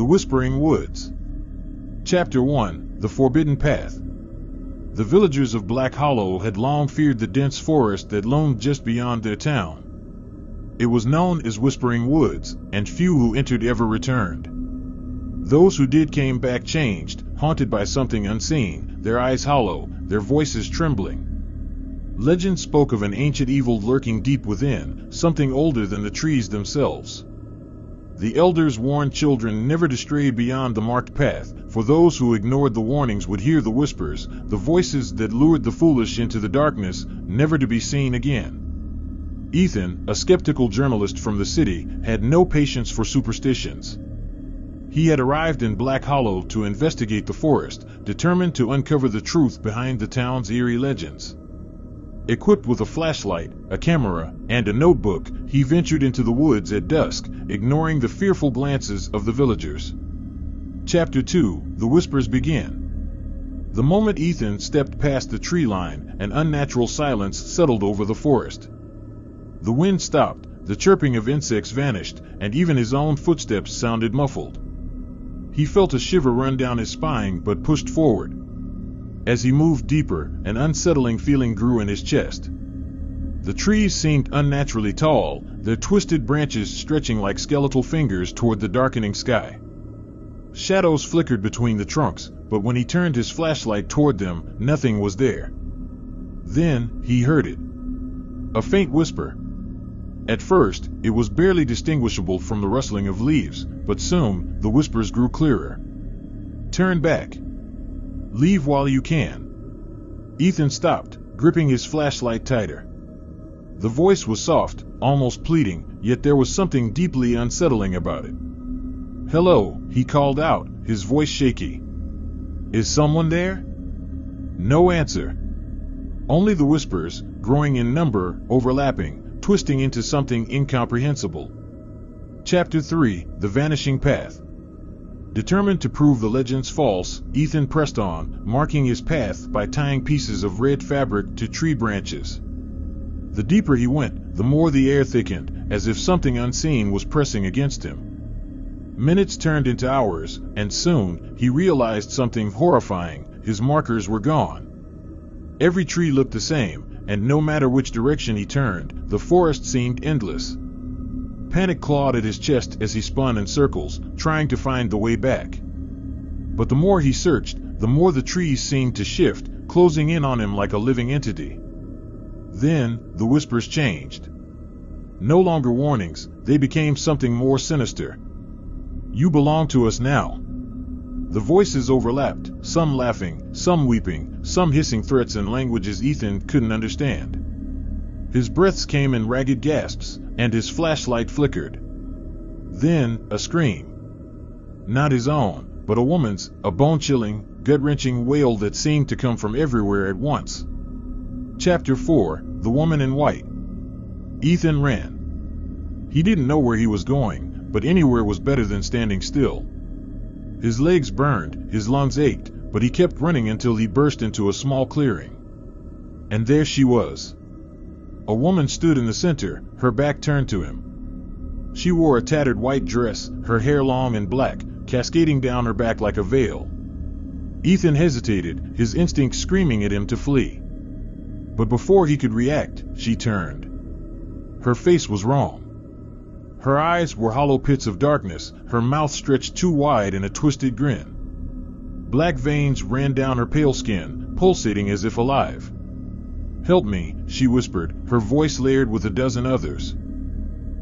Whispering Woods. Chapter 1. The Forbidden Path. The villagers of Black Hollow had long feared the dense forest that loomed just beyond their town. It was known as Whispering Woods, and few who entered ever returned. Those who did came back changed, haunted by something unseen, their eyes hollow, their voices trembling. Legend spoke of an ancient evil lurking deep within, something older than the trees themselves. The elders warned children never to stray beyond the marked path, for those who ignored the warnings would hear the whispers, the voices that lured the foolish into the darkness, never to be seen again. Ethan, a skeptical journalist from the city, had no patience for superstitions. He had arrived in Black Hollow to investigate the forest, determined to uncover the truth behind the town's eerie legends. Equipped with a flashlight, a camera, and a notebook, he ventured into the woods at dusk, ignoring the fearful glances of the villagers. Chapter 2. The Whispers Begin. The moment Ethan stepped past the tree line, an unnatural silence settled over the forest. The wind stopped, the chirping of insects vanished, and even his own footsteps sounded muffled. He felt a shiver run down his spine but pushed forward. As he moved deeper, an unsettling feeling grew in his chest. The trees seemed unnaturally tall, their twisted branches stretching like skeletal fingers toward the darkening sky. Shadows flickered between the trunks, but when he turned his flashlight toward them, nothing was there. Then, he heard it. A faint whisper. At first, it was barely distinguishable from the rustling of leaves, but soon, the whispers grew clearer. "Turn back. Leave while you can." Ethan stopped, gripping his flashlight tighter. The voice was soft, almost pleading, yet there was something deeply unsettling about it. "Hello," he called out, his voice shaky. "Is someone there?" No answer. Only the whispers, growing in number, overlapping, twisting into something incomprehensible. Chapter 3. The Vanishing Path. Determined to prove the legends false, Ethan pressed on, marking his path by tying pieces of red fabric to tree branches. The deeper he went, the more the air thickened, as if something unseen was pressing against him. Minutes turned into hours, and soon, he realized something horrifying: his markers were gone. Every tree looked the same, and no matter which direction he turned, the forest seemed endless. Panic clawed at his chest as he spun in circles, trying to find the way back. But the more he searched, the more the trees seemed to shift, closing in on him like a living entity. Then, the whispers changed. No longer warnings, they became something more sinister. "You belong to us now." The voices overlapped, some laughing, some weeping, some hissing threats in languages Ethan couldn't understand. His breaths came in ragged gasps, and his flashlight flickered. Then, a scream. Not his own, but a woman's, a bone-chilling, gut-wrenching wail that seemed to come from everywhere at once. Chapter 4. The Woman in White. Ethan ran. He didn't know where he was going, but anywhere was better than standing still. His legs burned, his lungs ached, but he kept running until he burst into a small clearing. And there she was. A woman stood in the center, her back turned to him. She wore a tattered white dress, her hair long and black, cascading down her back like a veil. Ethan hesitated, his instincts screaming at him to flee. But before he could react, she turned. Her face was wrong. Her eyes were hollow pits of darkness, her mouth stretched too wide in a twisted grin. Black veins ran down her pale skin, pulsating as if alive. "Help me," she whispered, her voice layered with a dozen others.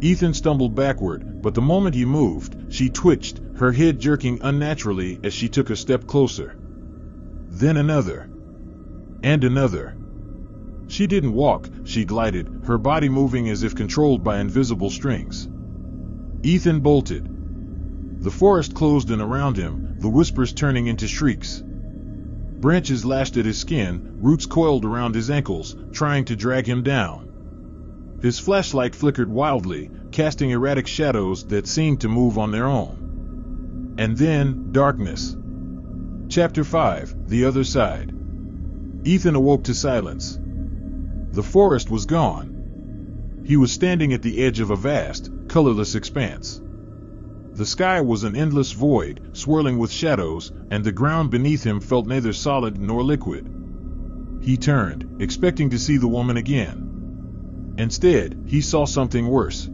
Ethan stumbled backward, but the moment he moved, she twitched, her head jerking unnaturally as she took a step closer. Then another. And another. She didn't walk, she glided, her body moving as if controlled by invisible strings. Ethan bolted. The forest closed in around him, the whispers turning into shrieks. Branches lashed at his skin, roots coiled around his ankles, trying to drag him down. His flashlight flickered wildly, casting erratic shadows that seemed to move on their own. And then, darkness. Chapter 5. The Other Side. Ethan awoke to silence. The forest was gone. He was standing at the edge of a vast, colorless expanse. The sky was an endless void, swirling with shadows, and the ground beneath him felt neither solid nor liquid. He turned, expecting to see the woman again. Instead, he saw something worse.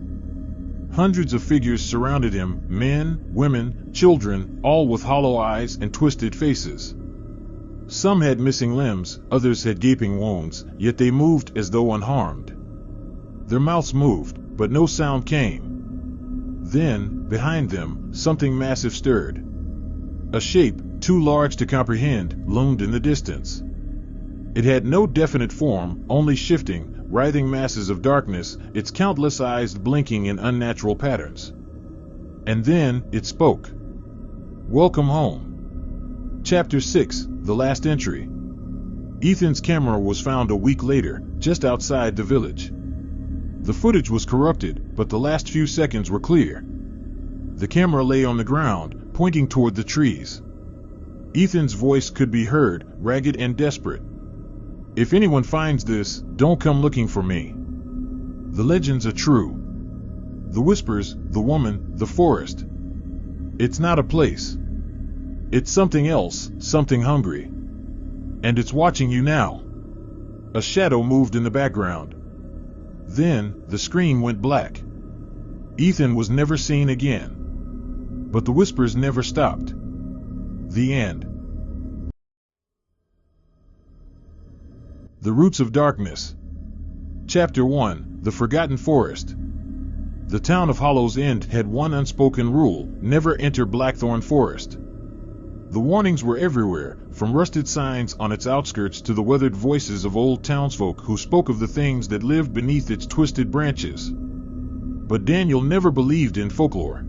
Hundreds of figures surrounded him, men, women, children, all with hollow eyes and twisted faces. Some had missing limbs, others had gaping wounds, yet they moved as though unharmed. Their mouths moved, but no sound came. Then, behind them, something massive stirred. A shape, too large to comprehend, loomed in the distance. It had no definite form, only shifting, writhing masses of darkness, its countless eyes blinking in unnatural patterns. And then, it spoke. Welcome home. Chapter 6, The Last Entry. Ethan's camera was found a week later, just outside the village. The footage was corrupted, but the last few seconds were clear. The camera lay on the ground, pointing toward the trees. Ethan's voice could be heard, ragged and desperate. If anyone finds this, don't come looking for me. The legends are true. The whispers, the woman, the forest. It's not a place. It's something else, something hungry. And it's watching you now. A shadow moved in the background. Then, the screen went black. Ethan was never seen again. But the whispers never stopped. The end. The Roots of Darkness. Chapter 1, The Forgotten Forest. The town of Hollow's End had one unspoken rule: never enter Blackthorn Forest. The warnings were everywhere, from rusted signs on its outskirts to the weathered voices of old townsfolk who spoke of the things that lived beneath its twisted branches. But Daniel never believed in folklore.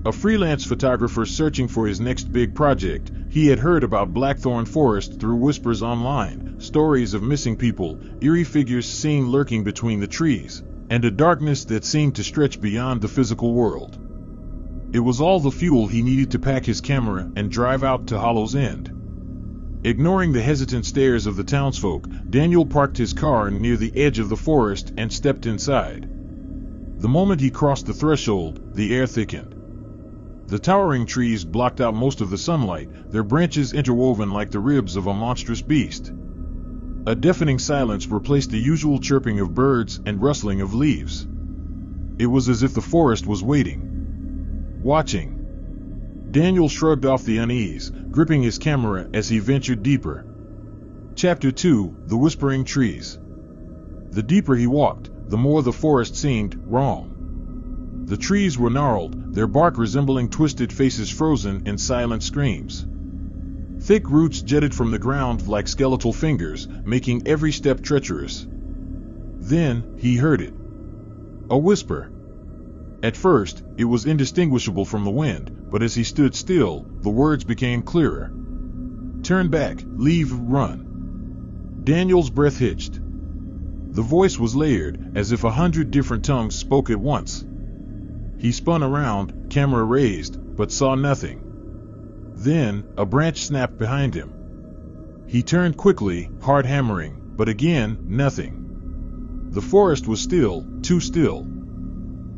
A freelance photographer searching for his next big project, he had heard about Blackthorn Forest through whispers online, stories of missing people, eerie figures seen lurking between the trees, and a darkness that seemed to stretch beyond the physical world. It was all the fuel he needed to pack his camera and drive out to Hollow's End. Ignoring the hesitant stares of the townsfolk, Daniel parked his car near the edge of the forest and stepped inside. The moment he crossed the threshold, the air thickened. The towering trees blocked out most of the sunlight, their branches interwoven like the ribs of a monstrous beast. A deafening silence replaced the usual chirping of birds and rustling of leaves. It was as if the forest was waiting. Watching. Daniel shrugged off the unease, gripping his camera as he ventured deeper. Chapter 2, The Whispering Trees. The deeper he walked, the more the forest seemed wrong. The trees were gnarled, their bark resembling twisted faces frozen in silent screams. Thick roots jutted from the ground like skeletal fingers, making every step treacherous. Then, he heard it. A whisper. At first, it was indistinguishable from the wind, but as he stood still, the words became clearer. Turn back, leave, run. Daniel's breath hitched. The voice was layered, as if 100 different tongues spoke at once. He spun around, camera raised, but saw nothing. Then, a branch snapped behind him. He turned quickly, hard hammering, but again, nothing. The forest was still, too still.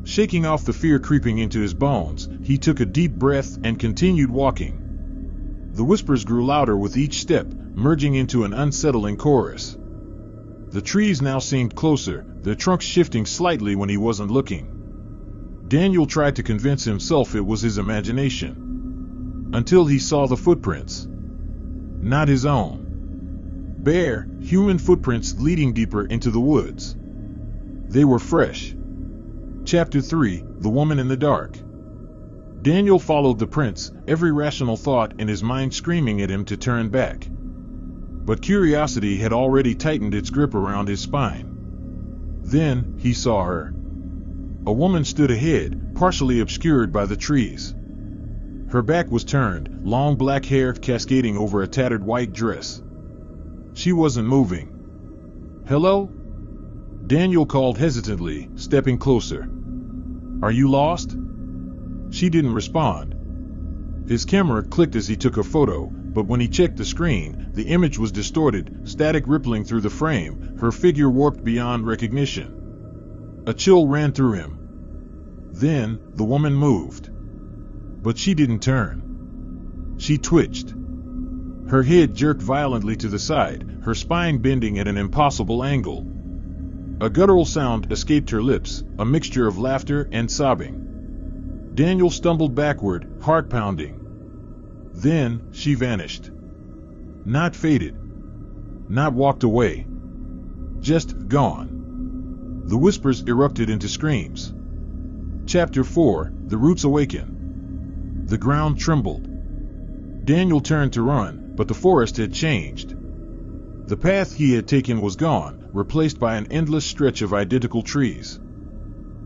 Shaking off the fear creeping into his bones, he took a deep breath and continued walking. The whispers grew louder with each step, merging into an unsettling chorus. The trees now seemed closer, their trunks shifting slightly when he wasn't looking. Daniel tried to convince himself it was his imagination. Until he saw the footprints. Not his own. Bare, human footprints leading deeper into the woods. They were fresh. Chapter 3, The Woman in the Dark. Daniel followed the prints, every rational thought in his mind screaming at him to turn back. But curiosity had already tightened its grip around his spine. Then, he saw her. A woman stood ahead, partially obscured by the trees. Her back was turned, long black hair cascading over a tattered white dress. She wasn't moving. Hello? Daniel called hesitantly, stepping closer. Are you lost? She didn't respond. His camera clicked as he took a photo, but when he checked the screen, the image was distorted, static rippling through the frame, her figure warped beyond recognition. A chill ran through him. Then, the woman moved. But she didn't turn. She twitched. Her head jerked violently to the side, her spine bending at an impossible angle. A guttural sound escaped her lips, a mixture of laughter and sobbing. Daniel stumbled backward, heart pounding. Then she vanished. Not faded. Not walked away. Just gone. The whispers erupted into screams. Chapter 4: The Roots Awaken. The ground trembled. Daniel turned to run, but the forest had changed. The path he had taken was gone, replaced by an endless stretch of identical trees.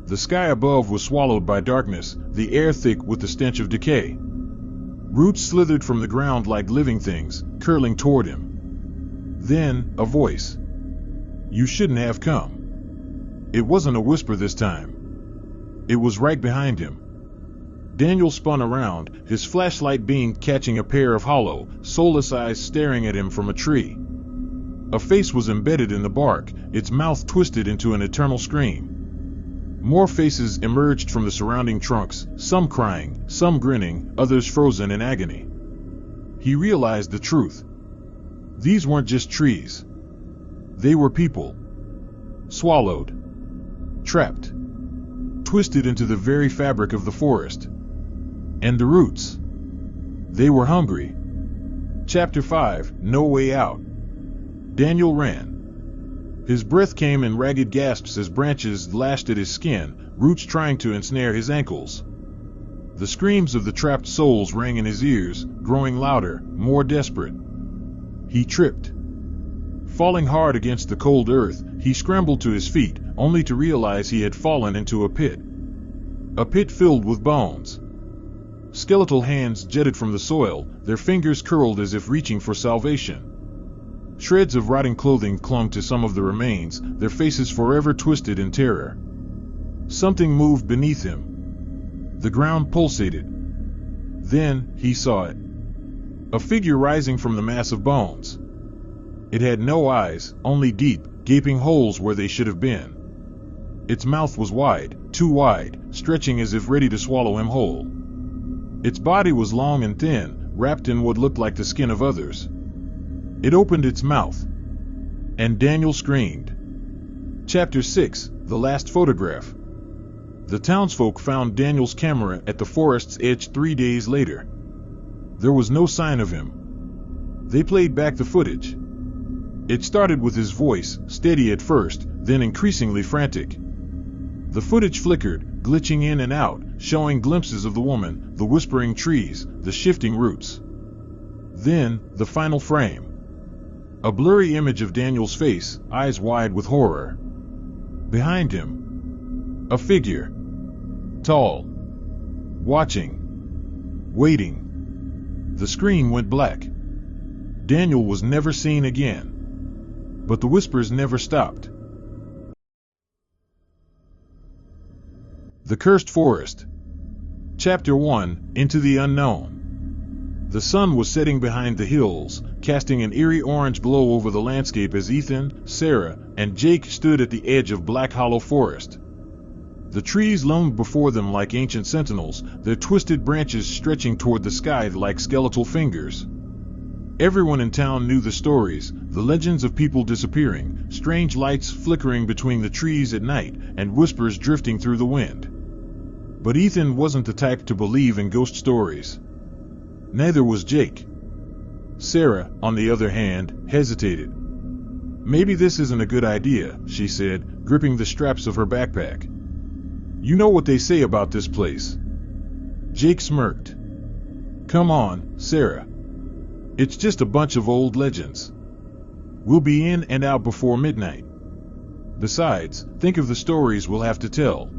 The sky above was swallowed by darkness, the air thick with the stench of decay. Roots slithered from the ground like living things, curling toward him. Then, a voice. "You shouldn't have come." It wasn't a whisper this time. It was right behind him. Daniel spun around, his flashlight beam catching a pair of hollow, soulless eyes staring at him from a tree. A face was embedded in the bark, its mouth twisted into an eternal scream. More faces emerged from the surrounding trunks, some crying, some grinning, others frozen in agony. He realized the truth. These weren't just trees. They were people. Swallowed. Trapped. Twisted into the very fabric of the forest. And the roots. They were hungry. Chapter 5: No Way Out. Daniel ran. His breath came in ragged gasps as branches lashed at his skin, roots trying to ensnare his ankles. The screams of the trapped souls rang in his ears, growing louder, more desperate. He tripped. Falling hard against the cold earth, he scrambled to his feet, only to realize he had fallen into a pit. A pit filled with bones. Skeletal hands jetted from the soil, their fingers curled as if reaching for salvation. Shreds of rotting clothing clung to some of the remains, their faces forever twisted in terror. Something moved beneath him. The ground pulsated. Then he saw it. A figure rising from the mass of bones. It had no eyes, only deep, gaping holes where they should have been. Its mouth was wide, too wide, stretching as if ready to swallow him whole. Its body was long and thin, wrapped in what looked like the skin of others. It opened its mouth. And Daniel screamed. Chapter 6: The Last Photograph. The townsfolk found Daniel's camera at the forest's edge 3 days later. There was no sign of him. They played back the footage. It started with his voice, steady at first, then increasingly frantic. The footage flickered, glitching in and out, showing glimpses of the woman, the whispering trees, the shifting roots. Then, the final frame. A blurry image of Daniel's face, eyes wide with horror. Behind him, a figure. Tall. Watching. Waiting. The screen went black. Daniel was never seen again. But the whispers never stopped. The Cursed Forest. Chapter 1: Into the Unknown. The sun was setting behind the hills, casting an eerie orange glow over the landscape as Ethan, Sarah, and Jake stood at the edge of Black Hollow Forest. The trees loomed before them like ancient sentinels, their twisted branches stretching toward the sky like skeletal fingers. Everyone in town knew the stories, the legends of people disappearing, strange lights flickering between the trees at night, and whispers drifting through the wind. But Ethan wasn't the type to believe in ghost stories. Neither was Jake. Sarah, on the other hand, hesitated. "Maybe this isn't a good idea," she said, gripping the straps of her backpack. "You know what they say about this place." Jake smirked. "Come on, Sarah. It's just a bunch of old legends. We'll be in and out before midnight. Besides, think of the stories we'll have to tell."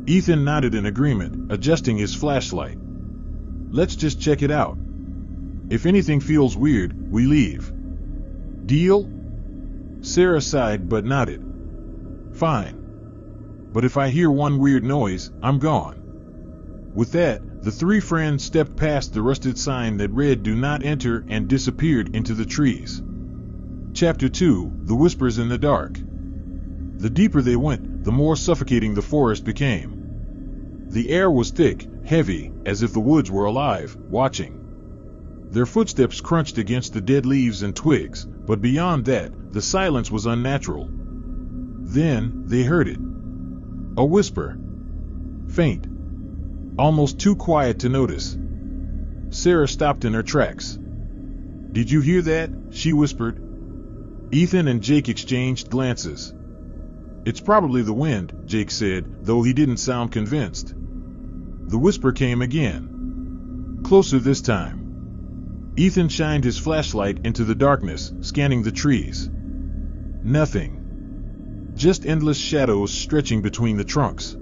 Ethan nodded in agreement, adjusting his flashlight. "Let's just check it out. If anything feels weird, we leave. Deal?" Sarah sighed but nodded. "Fine. But if I hear one weird noise, I'm gone." With that, the three friends stepped past the rusted sign that read "Do Not Enter" and disappeared into the trees. Chapter 2: The Whispers in the Dark. The deeper they went, the more suffocating the forest became. The air was thick, heavy, as if the woods were alive, watching. Their footsteps crunched against the dead leaves and twigs, but beyond that, the silence was unnatural. Then, they heard it. A whisper. Faint. Almost too quiet to notice. Sarah stopped in her tracks. "Did you hear that?" she whispered. Ethan and Jake exchanged glances. "It's probably the wind," Jake said, though he didn't sound convinced. The whisper came again. Closer this time. Ethan shined his flashlight into the darkness, scanning the trees. Nothing. Just endless shadows stretching between the trunks.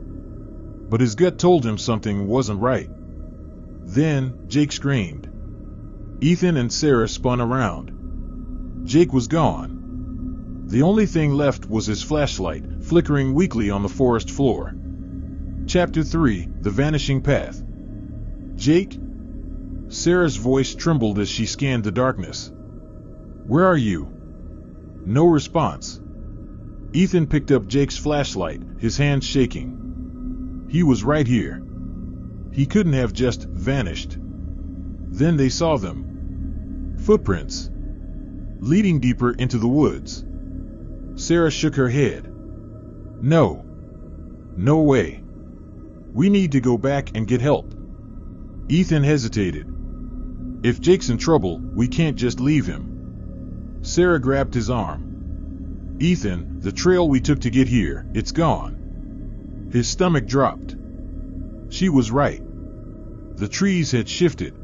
But his gut told him something wasn't right. Then, Jake screamed. Ethan and Sarah spun around. Jake was gone. The only thing left was his flashlight, flickering weakly on the forest floor. Chapter 3: The Vanishing Path. "Jake?" Sarah's voice trembled as she scanned the darkness. "Where are you?" No response. Ethan picked up Jake's flashlight, his hands shaking. He was right here. He couldn't have just vanished. Then they saw them. Footprints. Leading deeper into the woods. Sarah shook her head. "No. No way. We need to go back and get help." Ethan hesitated. "If Jake's in trouble, we can't just leave him." Sarah grabbed his arm. "Ethan, the trail we took to get here, it's gone." His stomach dropped. She was right. The trees had shifted.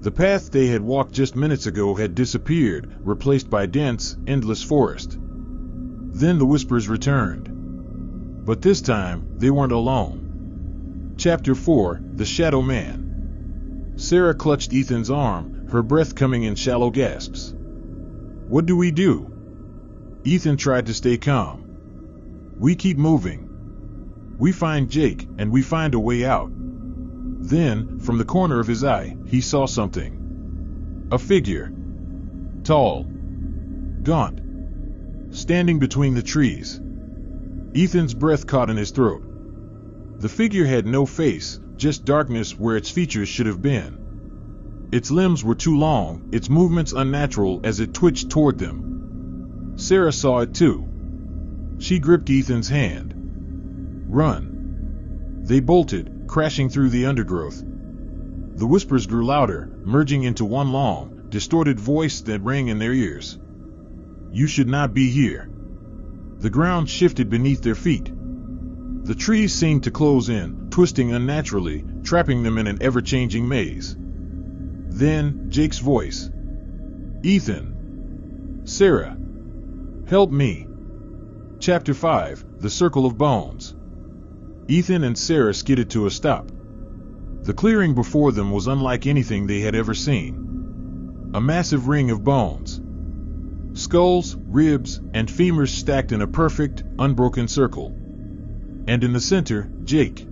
The path they had walked just minutes ago had disappeared, replaced by dense, endless forest. Then the whispers returned. But this time, they weren't alone. Chapter 4: The Shadow Man. Sarah clutched Ethan's arm, her breath coming in shallow gasps. "What do we do?" Ethan tried to stay calm. "We keep moving. We find Jake, and we find a way out." Then, from the corner of his eye, he saw something. A figure. Tall. Gaunt. Standing between the trees. Ethan's breath caught in his throat. The figure had no face, just darkness where its features should have been. Its limbs were too long, its movements unnatural as it twitched toward them. Sarah saw it too. She gripped Ethan's hand. "Run." They bolted, crashing through the undergrowth. The whispers grew louder, merging into one long, distorted voice that rang in their ears. "You should not be here." The ground shifted beneath their feet. The trees seemed to close in, twisting unnaturally, trapping them in an ever-changing maze. Then, Jake's voice. "Ethan. Sarah. Help me." Chapter 5: The Circle of Bones. Ethan and Sarah skidded to a stop. The clearing before them was unlike anything they had ever seen. A massive ring of bones. Skulls, ribs, and femurs stacked in a perfect, unbroken circle. And in the center, Jake.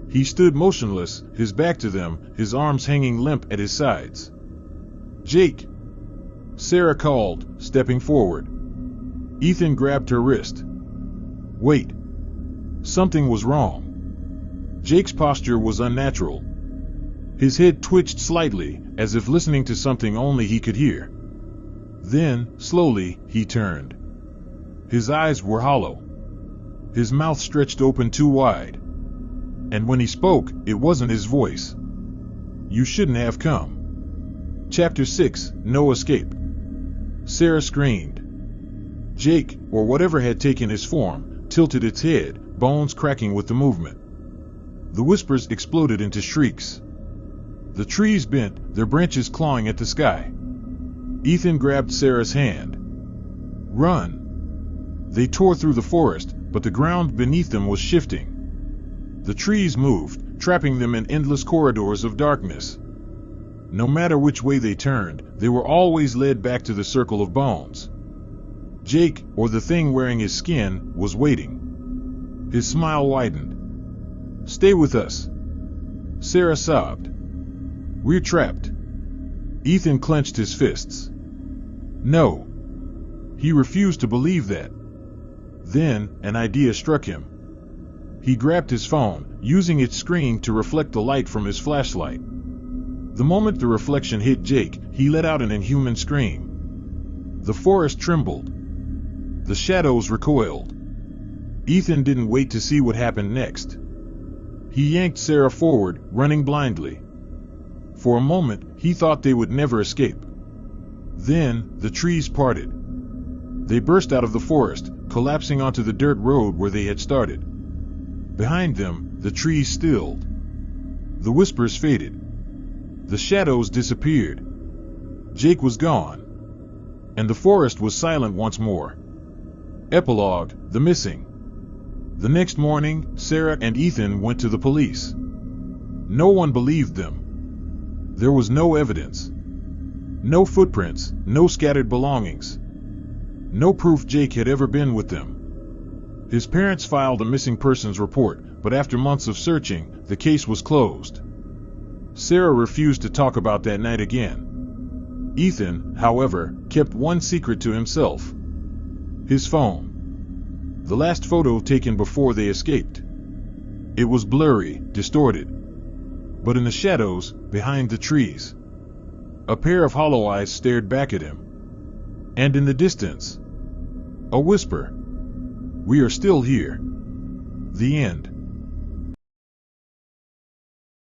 He stood motionless, his back to them, his arms hanging limp at his sides. "Jake!" Sarah called, stepping forward. Ethan grabbed her wrist. "Wait." Something was wrong. Jake's posture was unnatural. His head twitched slightly, as if listening to something only he could hear. Then, slowly, he turned. His eyes were hollow. His mouth stretched open too wide. And when he spoke, it wasn't his voice. "You shouldn't have come." Chapter 6: No Escape. Sarah screamed. Jake, or whatever had taken his form, tilted its head, bones cracking with the movement. The whispers exploded into shrieks. The trees bent, their branches clawing at the sky. Ethan grabbed Sarah's hand. "Run!" They tore through the forest, but the ground beneath them was shifting. The trees moved, trapping them in endless corridors of darkness. No matter which way they turned, they were always led back to the circle of bones. Jake, or the thing wearing his skin, was waiting. His smile widened. "Stay with us." Sarah sobbed. "We're trapped." Ethan clenched his fists. No. He refused to believe that. Then, an idea struck him. He grabbed his phone, using its screen to reflect the light from his flashlight. The moment the reflection hit Jake, he let out an inhuman scream. The forest trembled. The shadows recoiled. Ethan didn't wait to see what happened next. He yanked Sarah forward, running blindly. For a moment, he thought they would never escape. Then, the trees parted. They burst out of the forest, collapsing onto the dirt road where they had started. Behind them, the trees stilled. The whispers faded. The shadows disappeared. Jake was gone. And the forest was silent once more. Epilogue: The Missing. The next morning, Sarah and Ethan went to the police. No one believed them. There was no evidence. No footprints, no scattered belongings. No proof Jake had ever been with them. His parents filed a missing persons report, but after months of searching, the case was closed. Sarah refused to talk about that night again. Ethan, however, kept one secret to himself. His phone. The last photo taken before they escaped. It was blurry, distorted. But in the shadows, behind the trees, a pair of hollow eyes stared back at him. And in the distance, a whisper. "We are still here." The end.